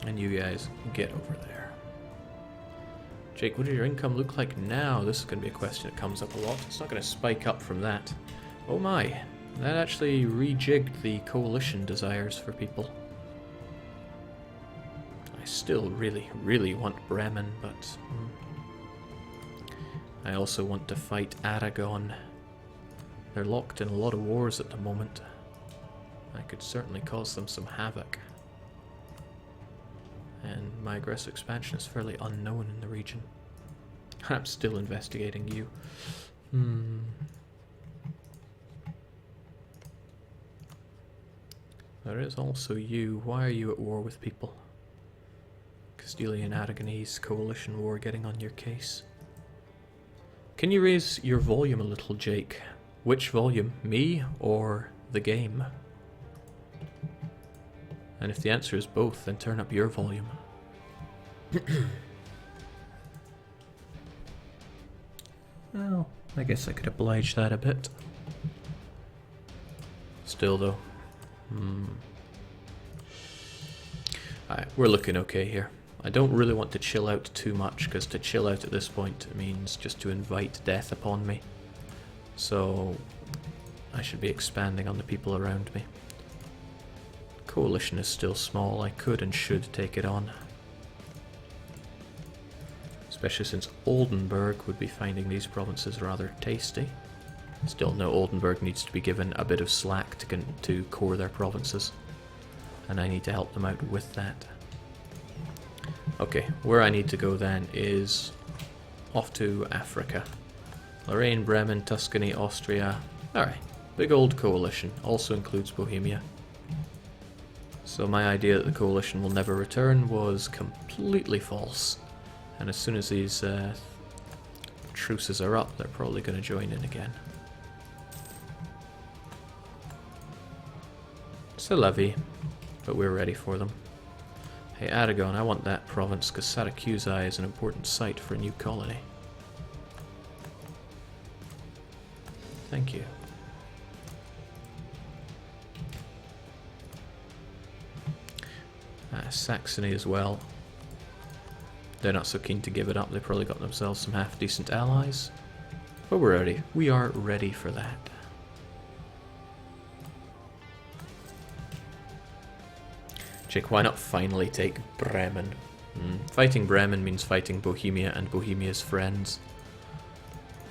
And you guys get over there. Jake, what does your income look like now? This is going to be a question that comes up a lot. It's not going to spike up from that. Oh my, that actually rejigged the coalition desires for people. I still really want Bremen, but I also want to fight Aragon. They're locked in a lot of wars at the moment. I could certainly cause them some havoc. And my aggressive expansion is fairly unknown in the region. I'm still investigating you. There is also you. Why are you at war with people? Castilian Aragonese coalition war getting on your case. Can you raise your volume a little, Jake? Which volume? Me or the game? And if the answer is both, then turn up your volume. Well, I guess I could oblige that a bit. Still though. Alright, we're looking okay here. I don't really want to chill out too much, because to chill out at this point means just to invite death upon me. So I should be expanding on the people around me. Coalition is still small. I could and should take it on. Especially since Oldenburg would be finding these provinces rather tasty. Still, no, Oldenburg needs to be given a bit of slack to core their provinces. And I need to help them out with that. Okay, where I need to go then is off to Africa. Lorraine, Bremen, Tuscany, Austria. Alright, big old coalition. Also includes Bohemia. So my idea that the coalition will never return was completely false. And as soon as these truces are up, they're probably going to join in again. It's a levy, but we're ready for them. Hey Aragon, I want that province because Saracusae is an important site for a new colony. Thank you. Saxony as well. They're not so keen to give it up. They probably got themselves some half-decent allies. But we're ready. We are ready for that. Jake, why not finally take Bremen? Fighting Bremen means fighting Bohemia and Bohemia's friends.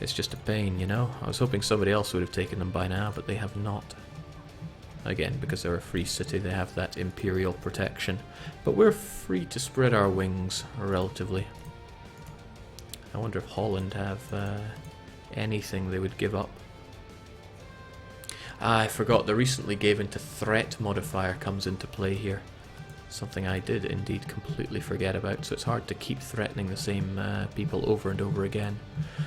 It's just a pain, you know? I was hoping somebody else would have taken them by now, but they have not. Again, because they're a free city, they have that imperial protection. But we're free to spread our wings, relatively. I wonder if Holland have anything they would give up. I forgot, the recently gave into threat modifier comes into play here. Something I did indeed completely forget about, so it's hard to keep threatening the same people over and over again.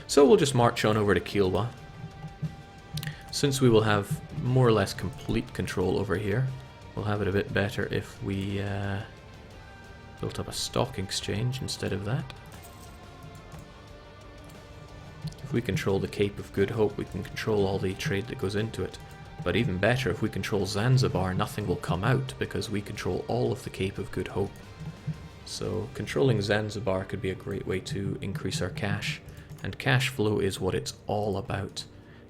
So we'll just march on over to Kilwa. Since we will have more or less complete control over here, we'll have it a bit better if we built up a stock exchange instead of that. If we control the Cape of Good Hope, we can control all the trade that goes into it. But even better, if we control Zanzibar, nothing will come out because we control all of the Cape of Good Hope. So controlling Zanzibar could be a great way to increase our cash. And cash flow is what it's all about.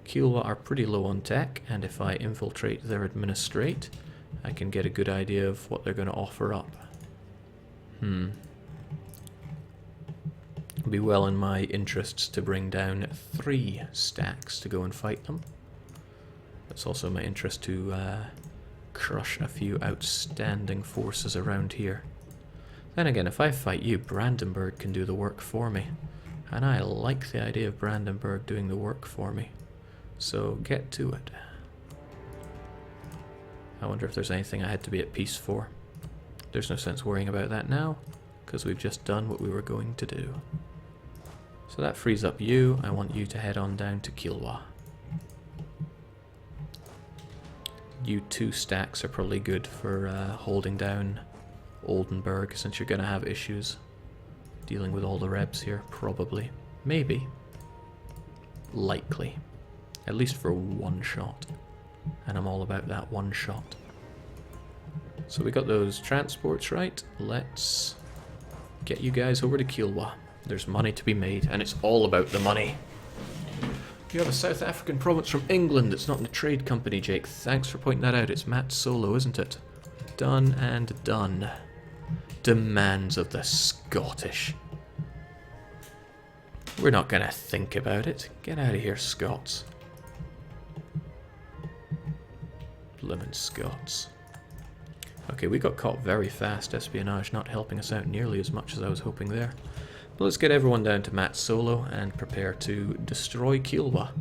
Kilwa are pretty low on tech, and if I infiltrate their administrate, I can get a good idea of what they're going to offer up. It'd be well in my interests to bring down 3 stacks to go and fight them. It's also my interest to crush a few outstanding forces around here. Then again, if I fight you, Brandenburg can do the work for me. And I like the idea of Brandenburg doing the work for me. So get to it. I wonder if there's anything I had to be at peace for. There's no sense worrying about that now, because we've just done what we were going to do. So that frees up you. I want you to head on down to Kilwa. You 2 stacks are probably good for holding down Oldenburg, since you're going to have issues dealing with all the rebs here, probably. Maybe. Likely. At least for one shot. And I'm all about that one shot. So we got those transports right. Let's get you guys over to Kilwa. There's money to be made, and it's all about the money. You have a South African province from England. It's not in the trade company, Jake. Thanks for pointing that out. It's Matt Solo, isn't it? Done and done. Demands of the Scottish. We're not gonna think about it. Get out of here, Scots. Bloomin' Scots. Okay, we got caught very fast. Espionage not helping us out nearly as much as I was hoping there. But let's get everyone down to Matt Solo and prepare to destroy Kilwa.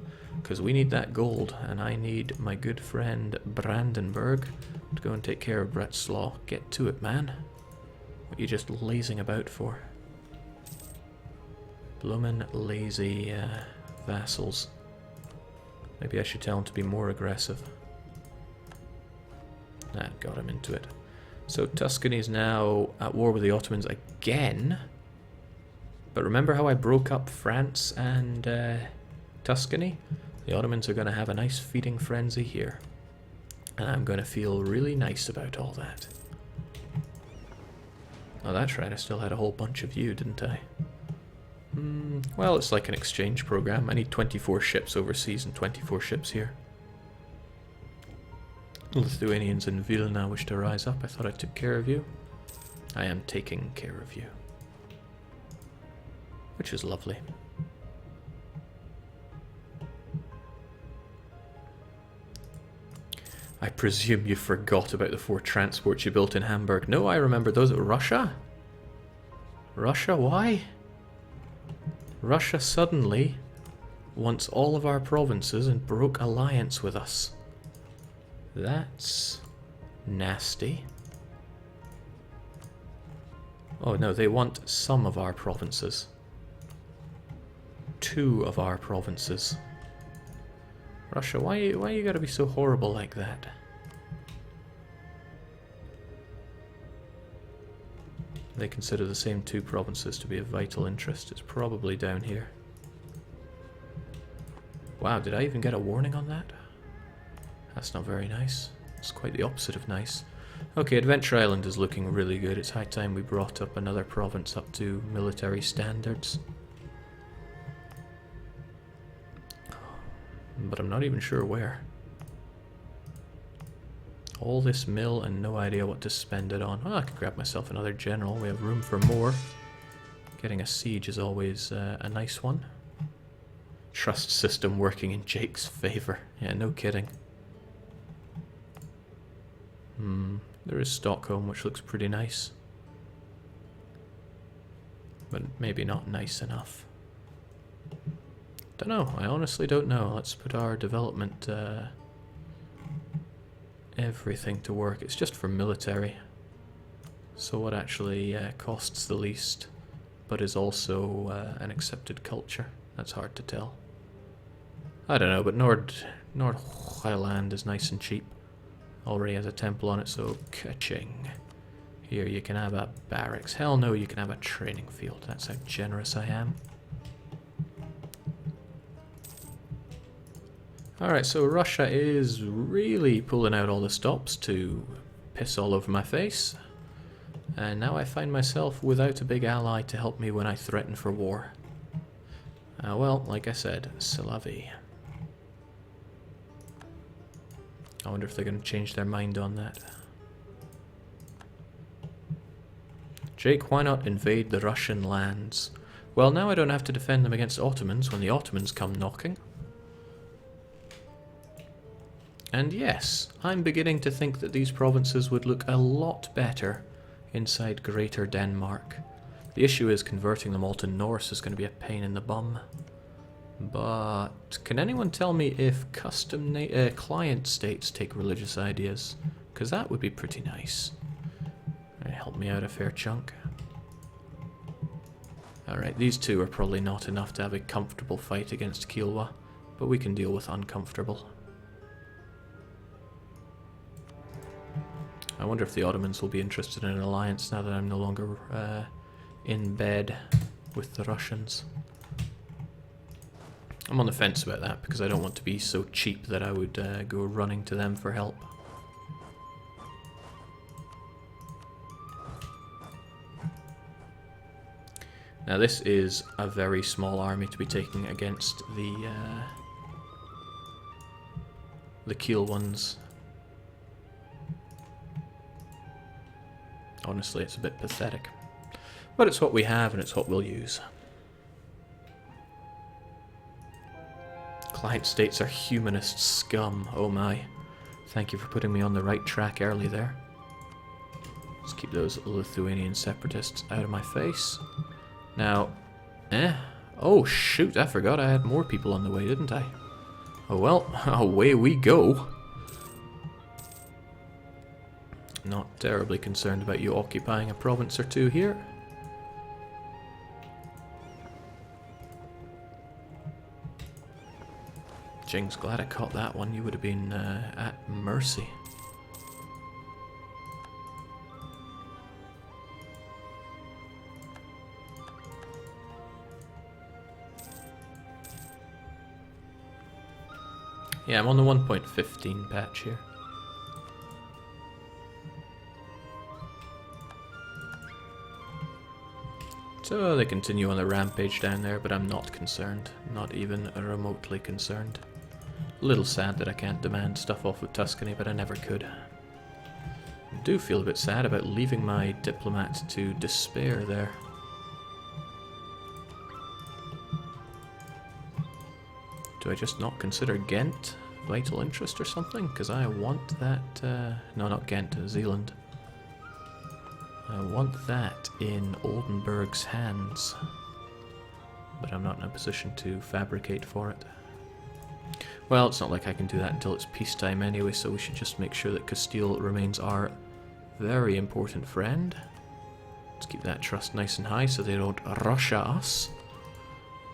Because we need that gold, and I need my good friend Brandenburg to go and take care of Bretslaw. Get to it, man. What are you just lazing about for? Bloomin' lazy vassals. Maybe I should tell him to be more aggressive. That got him into it. So Tuscany is now at war with the Ottomans again. But remember how I broke up France and Tuscany? The Ottomans are going to have a nice feeding frenzy here. And I'm going to feel really nice about all that. Oh, that's right, I still had a whole bunch of you, didn't I? Well, it's like an exchange program. I need 24 ships overseas and 24 ships here. Lithuanians in Vilna wish to rise up. I thought I took care of you. I am taking care of you. Which is lovely. I presume you forgot about the 4 transports you built in Hamburg. No, I remember those. Russia? Russia, why? Russia suddenly wants all of our provinces and broke alliance with us. That's nasty. Oh no, they want some of our provinces. 2 of our provinces. Russia, why you gotta be so horrible like that? They consider the same 2 provinces to be of vital interest. It's probably down here. Wow, did I even get a warning on that? That's not very nice. It's quite the opposite of nice. Okay, Adventure Island is looking really good. It's high time we brought up another province up to military standards. But I'm not even sure where. All this mill and no idea what to spend it on. Oh, I could grab myself another general. We have room for more. Getting a siege is always a nice one. Trust system working in Jake's favor. Yeah, no kidding. There is Stockholm, which looks pretty nice. But maybe not nice enough. Don't know. I honestly don't know. Let's put our development everything to work. It's just for military. So what actually costs the least, but is also an accepted culture? That's hard to tell. I don't know, but Nordheiland is nice and cheap. Already has a temple on it, so ka-ching. Here, you can have a barracks. Hell no, you can have a training field. That's how generous I am. Alright, so Russia is really pulling out all the stops to piss all over my face. And now I find myself without a big ally to help me when I threaten for war. Well, like I said, c'est la vie. I wonder if they're going to change their mind on that. Jake, why not invade the Russian lands? Well, now I don't have to defend them against Ottomans when the Ottomans come knocking. And yes, I'm beginning to think that these provinces would look a lot better inside Greater Denmark. The issue is converting them all to Norse is going to be a pain in the bum. But can anyone tell me if custom client states take religious ideas? Because that would be pretty nice. Help me out a fair chunk. Alright, these 2 are probably not enough to have a comfortable fight against Kilwa, but we can deal with uncomfortable. I wonder if the Ottomans will be interested in an alliance now that I'm no longer in bed with the Russians. I'm on the fence about that because I don't want to be so cheap that I would go running to them for help. Now this is a very small army to be taking against the Kiel ones. Honestly, it's a bit pathetic. But it's what we have and it's what we'll use. Client states are humanist scum. Oh my. Thank you for putting me on the right track early there. Let's keep those Lithuanian separatists out of my face. Now, oh shoot, I forgot I had more people on the way, didn't I? Oh well, away we go. Not terribly concerned about you occupying a province or two here. Jing's glad I caught that one. You would have been at mercy. Yeah, I'm on the 1.15 patch here. So they continue on the rampage down there, but I'm not concerned. Not even remotely concerned. A little sad that I can't demand stuff off of Tuscany, but I never could. I do feel a bit sad about leaving my diplomat to despair there. Do I just not consider Ghent vital interest or something? Because I want that... no, not Ghent, Zealand. I want that in Oldenburg's hands. But I'm not in a position to fabricate for it. Well, it's not like I can do that until it's peacetime anyway, so we should just make sure that Castile remains our very important friend. Let's keep that trust nice and high so they don't Russia us.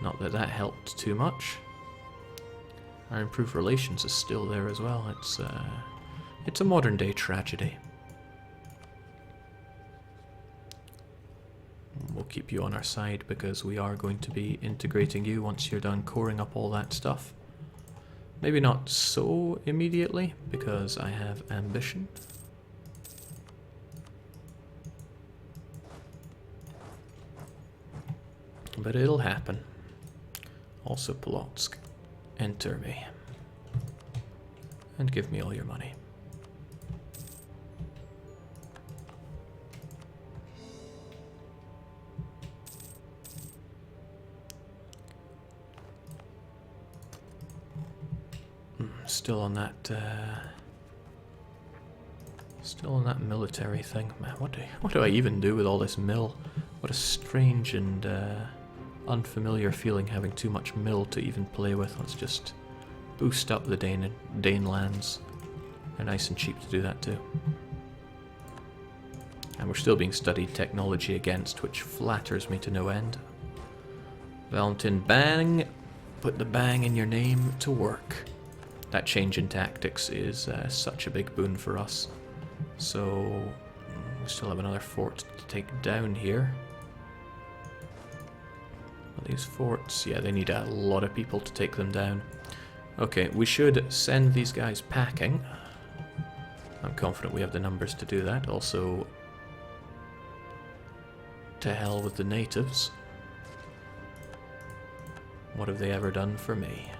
Not that that helped too much. Our improved relations is still there as well. It's a modern day tragedy. We'll keep you on our side because we are going to be integrating you once you're done coring up all that stuff. Maybe not so immediately because I have ambition. But it'll happen. Also Polotsk. Enter me. And give me all your money. Still on that military thing. Man, what do I even do with all this mill? What a strange and unfamiliar feeling having too much mill to even play with. Let's just boost up the Dane lands. They're nice and cheap to do that too. And we're still being studied technology against, which flatters me to no end. Valentin Bang, put the bang in your name to work. That change in tactics is such a big boon for us. So we still have another fort to take down here. Well, these forts, yeah, they need a lot of people to take them down. Okay, we should send these guys packing. I'm confident we have the numbers to do that. Also, to hell with the natives. What have they ever done for me?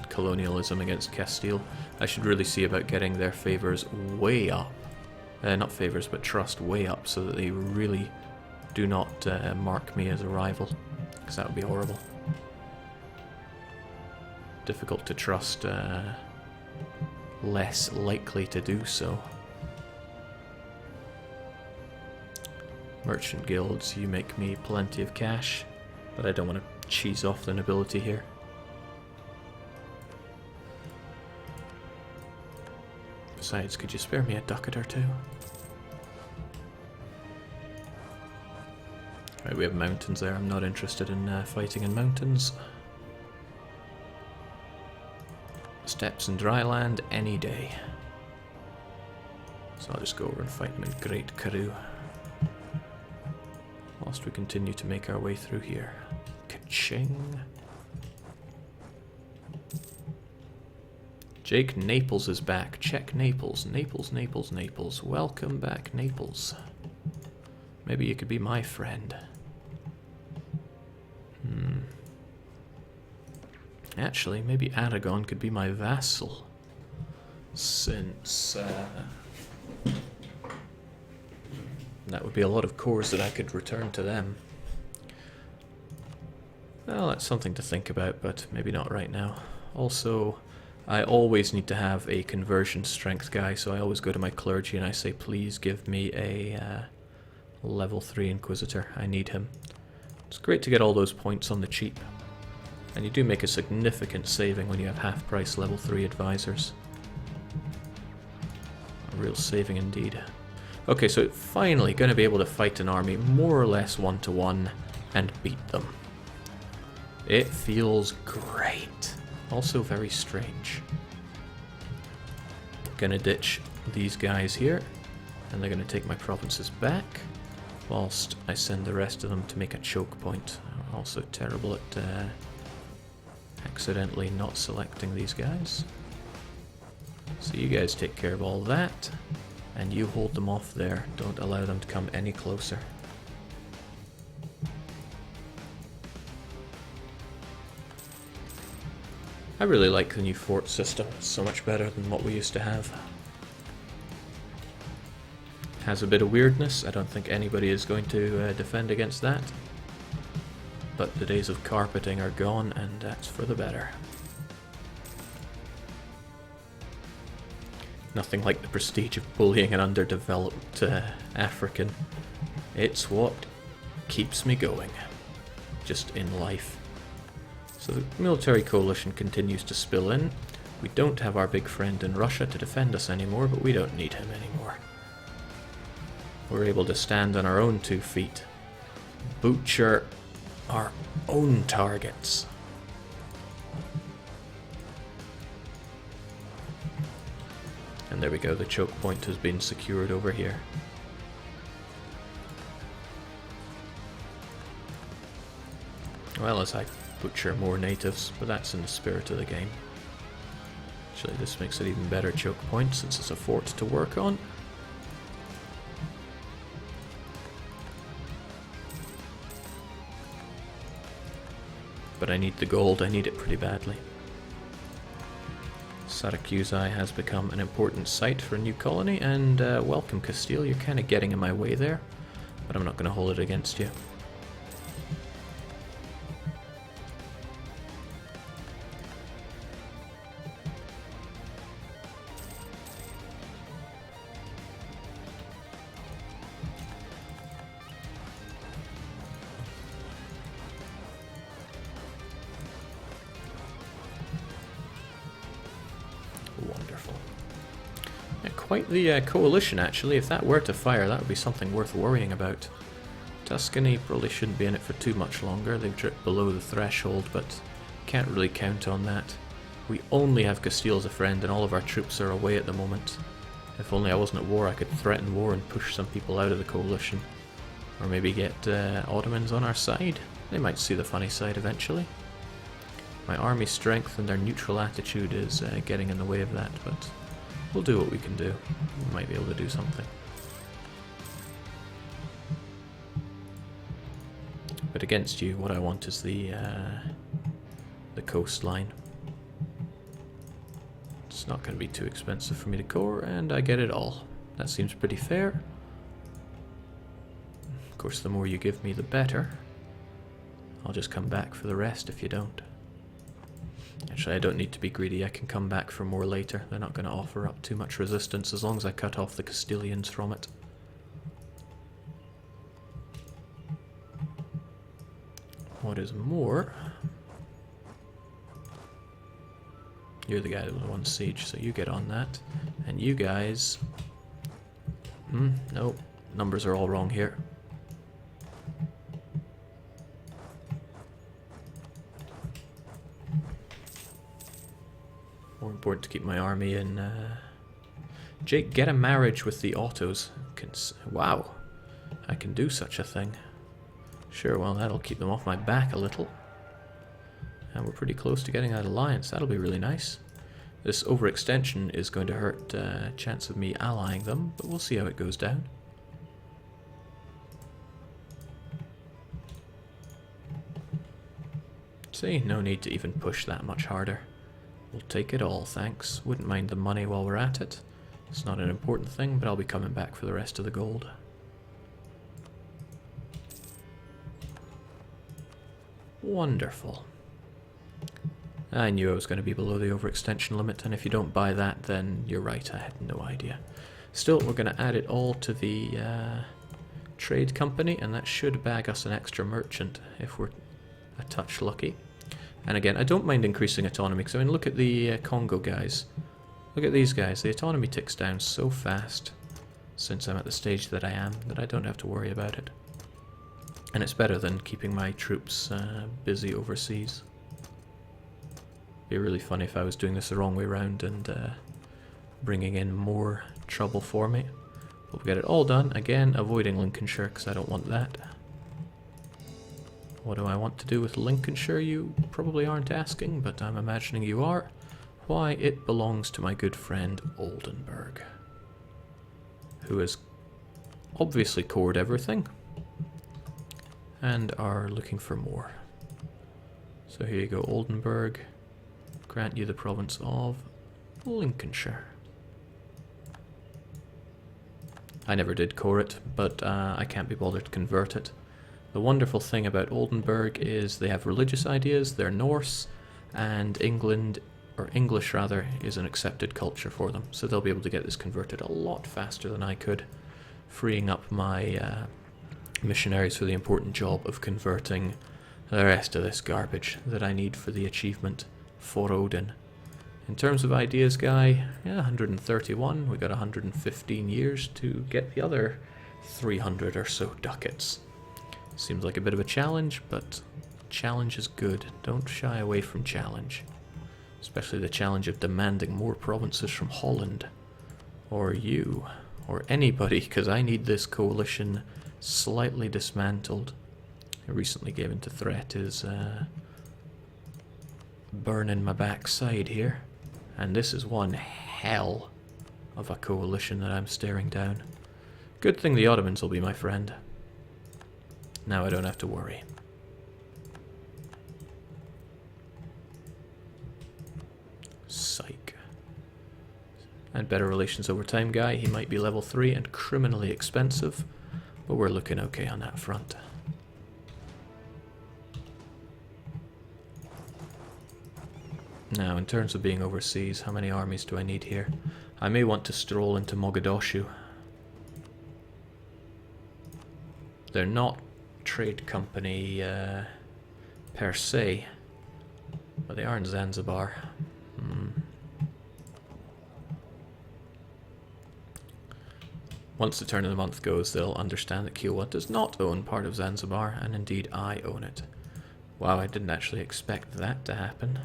Colonialism against Castile. I should really see about getting their favors way up. Not favors, but trust way up so that they really do not mark me as a rival. Because that would be horrible. Difficult to trust, less likely to do so. Merchant guilds, you make me plenty of cash, but I don't want to cheese off the nobility here. Besides, could you spare me a ducat or two? Right, we have mountains there. I'm not interested in fighting in mountains. Steppes and dry land any day. So I'll just go over and fight them in Great Karoo. Whilst we continue to make our way through here. Ka-ching. Jake Naples is back. Check Naples. Naples, Naples, Naples. Welcome back, Naples. Maybe you could be my friend. Actually, maybe Aragon could be my vassal. Since that would be a lot of cores that I could return to them. Well, that's something to think about, but maybe not right now. Also, I always need to have a conversion strength guy, so I always go to my clergy and I say, please give me a level 3 Inquisitor. I need him. It's great to get all those points on the cheap. And you do make a significant saving when you have half-price level 3 advisors. A real saving indeed. Okay, so finally going to be able to fight an army more or less one-to-one and beat them. It feels great. Also very strange. Gonna ditch these guys here, and they're gonna take my provinces back, whilst I send the rest of them to make a choke point. I'm also terrible at accidentally not selecting these guys. So you guys take care of all that, and you hold them off there. Don't allow them to come any closer. I really like the new fort system. It's so much better than what we used to have. Has a bit of weirdness. I don't think anybody is going to defend against that. But the days of carpeting are gone, and that's for the better. Nothing like the prestige of bullying an underdeveloped African. It's what keeps me going. Just in life. So the military coalition continues to spill in. We don't have our big friend in Russia to defend us anymore, but we don't need him anymore. We're able to stand on our own 2 feet. Butcher our own targets. And there we go, the choke point has been secured over here. Well, as I butcher more natives, but that's in the spirit of the game. Actually, this makes it even better choke point since it's a fort to work on. But I need the gold, I need it pretty badly. Saracusae has become an important site for a new colony, and welcome Castile, you're kind of getting in my way there, but I'm not going to hold it against you. Wonderful. Yeah, quite the coalition, actually. If that were to fire, that would be something worth worrying about. Tuscany probably shouldn't be in it for too much longer. They've dripped below the threshold, but can't really count on that. We only have Castile as a friend, and all of our troops are away at the moment. If only I wasn't at war, I could threaten war and push some people out of the coalition. Or maybe get Ottomans on our side. They might see the funny side eventually. My army strength and their neutral attitude is getting in the way of that, but we'll do what we can do. We might be able to do something. But against you, what I want is the coastline. It's not going to be too expensive for me to core, and I get it all. That seems pretty fair. Of course, the more you give me, the better. I'll just come back for the rest if you don't. Actually, I don't need to be greedy. I can come back for more later. They're not going to offer up too much resistance as long as I cut off the Castilians from it. What is more, you're the guy that was on siege, so you get on that. And you guys... no, numbers are all wrong here. More important to keep my army in... Jake, get a marriage with the Ottos. Wow, I can do such a thing. Sure, well, that'll keep them off my back a little. And we're pretty close to getting that alliance. That'll be really nice. This overextension is going to hurt chance of me allying them, but we'll see how it goes down. See, no need to even push that much harder. We'll take it all, thanks. Wouldn't mind the money while we're at it. It's not an important thing, but I'll be coming back for the rest of the gold. Wonderful. I knew I was going to be below the overextension limit, and if you don't buy that, then you're right, I had no idea. Still, we're going to add it all to the trade company, and that should bag us an extra merchant if we're a touch lucky. And again, I don't mind increasing autonomy, because I mean, look at the Congo guys. Look at these guys, the autonomy ticks down so fast since I'm at the stage that I am, that I don't have to worry about it. And it's better than keeping my troops busy overseas. It'd be really funny if I was doing this the wrong way around and bringing in more trouble for me. We'll get it all done. Again, avoiding Lincolnshire because I don't want that. What do I want to do with Lincolnshire, you probably aren't asking, but I'm imagining you are. Why, it belongs to my good friend Oldenburg, who has obviously cored everything and are looking for more. So here you go, Oldenburg. Grant you the province of Lincolnshire. I never did core it, but I can't be bothered to convert it. The wonderful thing about Oldenburg is they have religious ideas, they're Norse, and England, or English rather, is an accepted culture for them. So they'll be able to get this converted a lot faster than I could, freeing up my missionaries for the important job of converting the rest of this garbage that I need for the achievement for Odin. In terms of ideas, guy, yeah, 131. We got 115 years to get the other 300 or so ducats. Seems like a bit of a challenge, but challenge is good. Don't shy away from challenge. Especially the challenge of demanding more provinces from Holland. Or you. Or anybody, because I need this coalition slightly dismantled. I recently gave into threat is burning my backside here. And this is one hell of a coalition that I'm staring down. Good thing the Ottomans will be my friend. Now I don't have to worry. Psych. And better relations over time, guy. He might be level 3 and criminally expensive, but we're looking okay on that front. Now, in terms of being overseas, how many armies do I need here? I may want to stroll into Mogadishu. They're not trade company per se, but they are in Zanzibar. Once the turn of the month goes, they'll understand that Kiowa does not own part of Zanzibar, and indeed I own it. Wow, I didn't actually expect that to happen.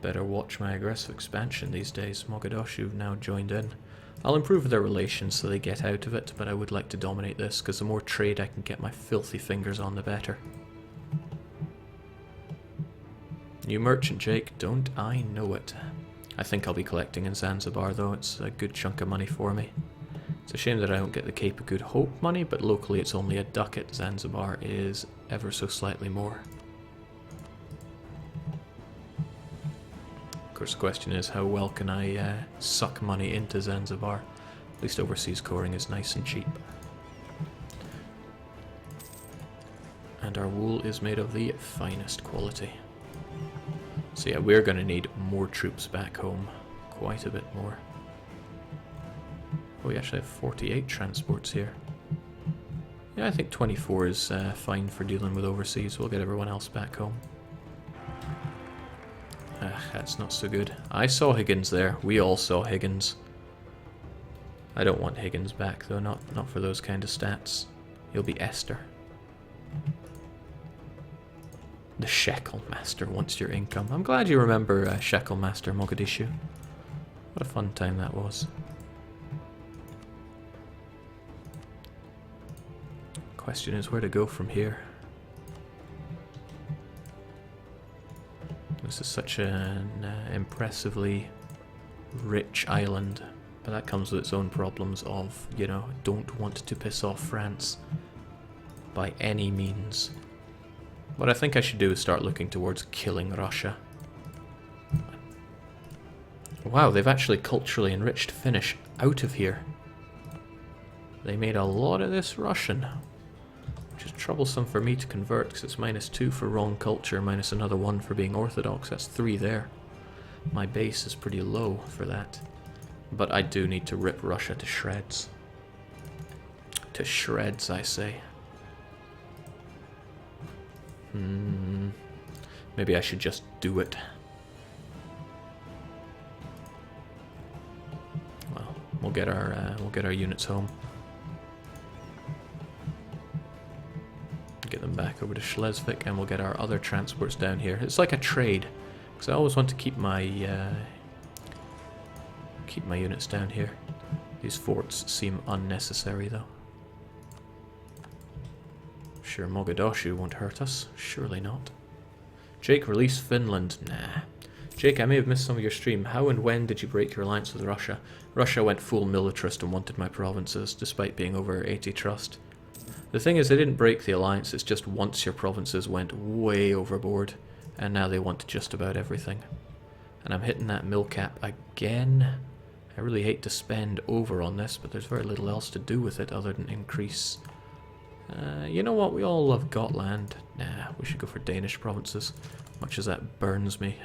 Better watch my aggressive expansion these days. Mogadishu now joined in. I'll improve their relations so they get out of it, but I would like to dominate this, because the more trade I can get my filthy fingers on, the better. New merchant, Jake, don't I know it. I think I'll be collecting in Zanzibar, though. It's a good chunk of money for me. It's a shame that I don't get the Cape of Good Hope money, but locally it's only a ducat. Zanzibar is ever so slightly more. Of course, the question is, how well can I suck money into Zanzibar? At least overseas coring is nice and cheap. And our wool is made of the finest quality. So yeah, we're going to need more troops back home. Quite a bit more. Oh, we actually have 48 transports here. Yeah, I think 24 is fine for dealing with overseas. We'll get everyone else back home. That's not so good. I saw Higgins there. We all saw Higgins. I don't want Higgins back, though. Not for those kind of stats. He'll be Esther. The Shekel Master wants your income. I'm glad you remember Shekel Master Mogadishu. What a fun time that was. Question is where to go from here. This is such an impressively rich island, but that comes with its own problems of, you know, don't want to piss off France by any means. What I think I should do is start looking towards killing Russia. Wow, they've actually culturally enriched Finnish out of here. They made a lot of this Russian, which is troublesome for me to convert because it's -2 for wrong culture, minus another 1 for being Orthodox. That's 3 there. My base is pretty low for that. But I do need to rip Russia to shreds. To shreds, I say. Maybe I should just do it. Well, we'll get our units home. Get them back over to Schleswig, and we'll get our other transports down here. It's like a trade, because I always want to keep my units down here. These forts seem unnecessary, though. Sure, Mogadishu won't hurt us. Surely not. Jake, release Finland. Nah. Jake, I may have missed some of your stream. How and when did you break your alliance with Russia? Russia went full militarist and wanted my provinces, despite being over 80 trust. The thing is, they didn't break the alliance, it's just once your provinces went way overboard, and now they want just about everything. And I'm hitting that mill cap again. I really hate to spend over on this, but there's very little else to do with it other than increase. You know what, we all love Gotland. Nah, we should go for Danish provinces, much as that burns me.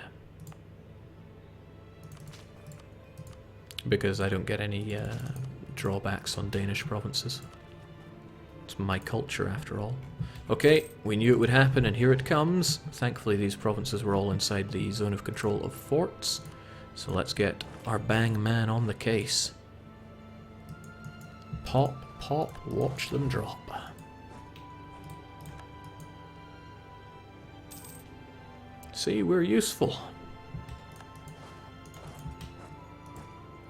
Because I don't get any drawbacks on Danish provinces. It's my culture, after all. Okay, we knew it would happen, and here it comes. Thankfully, these provinces were all inside the zone of control of forts. So let's get our bang man on the case. Pop, pop, watch them drop. See, we're useful.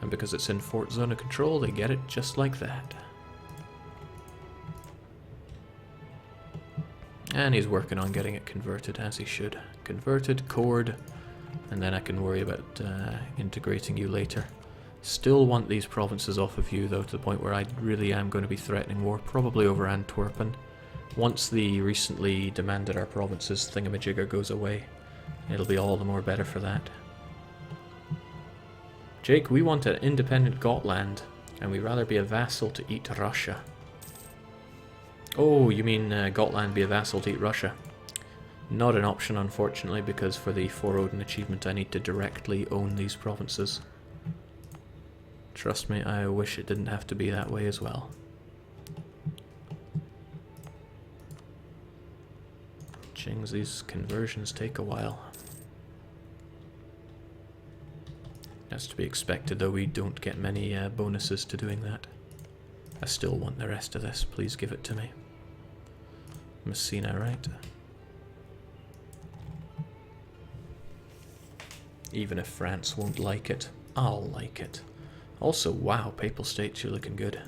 And because it's in fort zone of control, they get it just like that. And he's working on getting it converted, as he should. Converted, cored, and then I can worry about integrating you later. Still want these provinces off of you, though, to the point where I really am going to be threatening war, probably over Antwerpen. Once the recently demanded our provinces thingamajigger goes away, it'll be all the more better for that. Jake, we want an independent Gotland, and we'd rather be a vassal to eat Russia. Oh, you mean Gotland be a vassal to eat Russia? Not an option, unfortunately, because for the For Odin achievement I need to directly own these provinces. Trust me, I wish it didn't have to be that way as well. Jings, these conversions take a while. That's to be expected, though we don't get many bonuses to doing that. I still want the rest of this, please give it to me. Messina, right? Even if France won't like it, I'll like it. Also, wow, Papal States, you're looking good.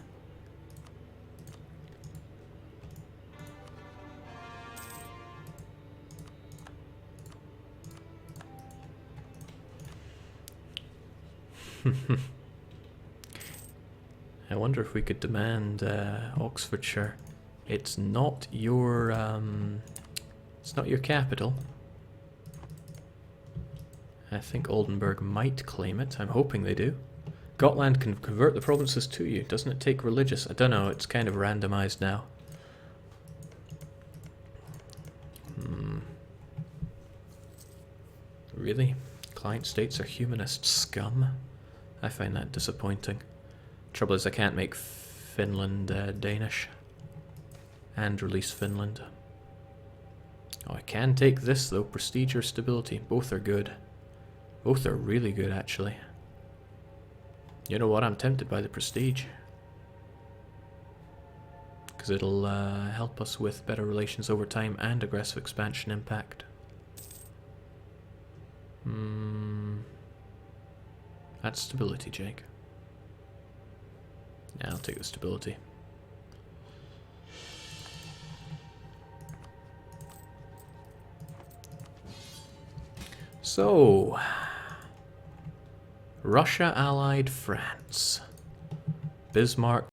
I wonder if we could demand Oxfordshire. It's not your capital. I think Oldenburg might claim it. I'm hoping they do. Gotland can convert the provinces to you. Doesn't it take religious? I don't know. It's kind of randomized now. Really? Client states are humanist scum? I find that disappointing. Trouble is I can't make Finland Danish. And release Finland. Oh, I can take this though. Prestige or stability. Both are good. Both are really good, actually. You know what? I'm tempted by the prestige. Because it'll help us with better relations over time and aggressive expansion impact. That's stability, Jake. Yeah, I'll take the stability. So, Russia allied France. Bismarck